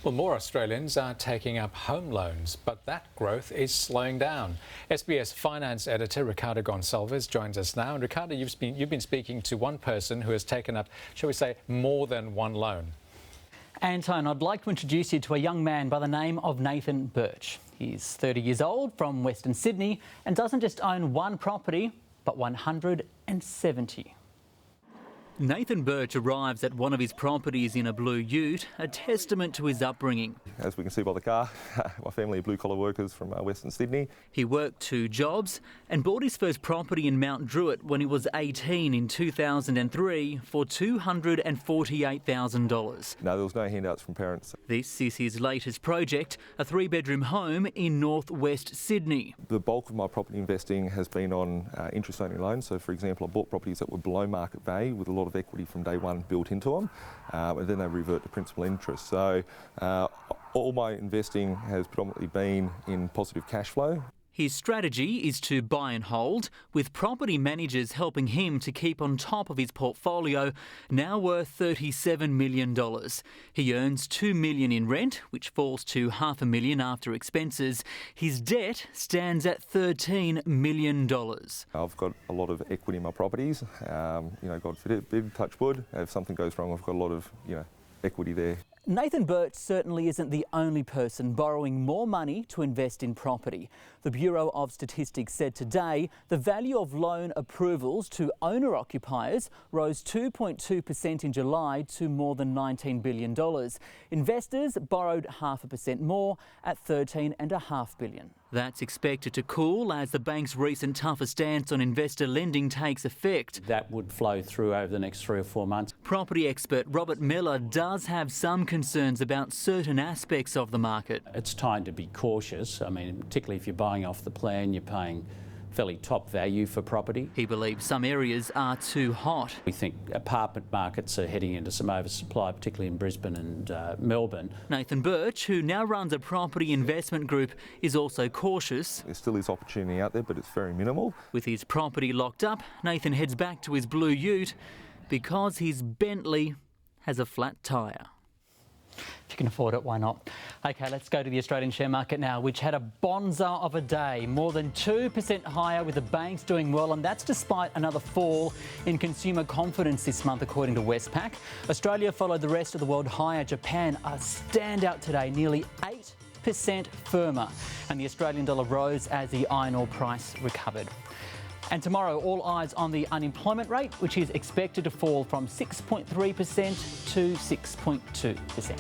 Well, more Australians are taking up home loans, but that growth is slowing down. SBS Finance Editor Ricardo Goncalves joins us now. And Ricardo, you've been speaking to one person who has taken up, shall we say, more than one loan. Anton, I'd like to introduce you to a young man by the name of Nathan Birch. He's 30 years old, from Western Sydney, and doesn't just own one property, but 170. Nathan Birch arrives at one of his properties in a blue ute, a testament to his upbringing. As we can see by the car, my family are blue-collar workers from Western Sydney. He worked 2 jobs and bought his first property in Mount Druitt when he was 18 in 2003 for $248,000. No, there was no handouts from parents. This is his latest project, a 3-bedroom home in northwest Sydney. The bulk of my property investing has been on interest-only loans. So, for example, I bought properties that were below market value with a lot of equity from day one built into them, and then they revert to principal interest. So all my investing has predominantly been in positive cash flow. His strategy is to buy and hold, with property managers helping him to keep on top of his portfolio, now worth $37 million. He earns $2 million in rent, which falls to $500,000 after expenses. His debt stands at $13 million. I've got a lot of equity in my properties. God forbid, touch wood. If something goes wrong, I've got a lot of, equity there. Nathan Birch certainly isn't the only person borrowing more money to invest in property. The Bureau of Statistics said today the value of loan approvals to owner-occupiers rose 2.2% in July to more than $19 billion. Investors borrowed 0.5% more at $13.5 billion. That's expected to cool as the bank's recent tougher stance on investor lending takes effect. That would flow through over the next 3 or 4 months. Property expert Robert Miller does have some concerns about certain aspects of the market. It's time to be cautious. I mean, particularly if you're buying off the plan, you're paying fairly top value for property. He believes some areas are too hot. We think apartment markets are heading into some oversupply, particularly in Brisbane and Melbourne. Nathan Birch, who now runs a property investment group, is also cautious. There still is opportunity out there, but it's very minimal. With his property locked up, Nathan heads back to his blue ute because his Bentley has a flat tyre. If you can afford it, why not? OK, let's go to the Australian share market now, which had a bonza of a day, more than 2% higher, with the banks doing well, and that's despite another fall in consumer confidence this month, according to Westpac. Australia followed the rest of the world higher. Japan, a standout today, nearly 8% firmer, and the Australian dollar rose as the iron ore price recovered. And tomorrow, all eyes on the unemployment rate, which is expected to fall from 6.3% to 6.2%.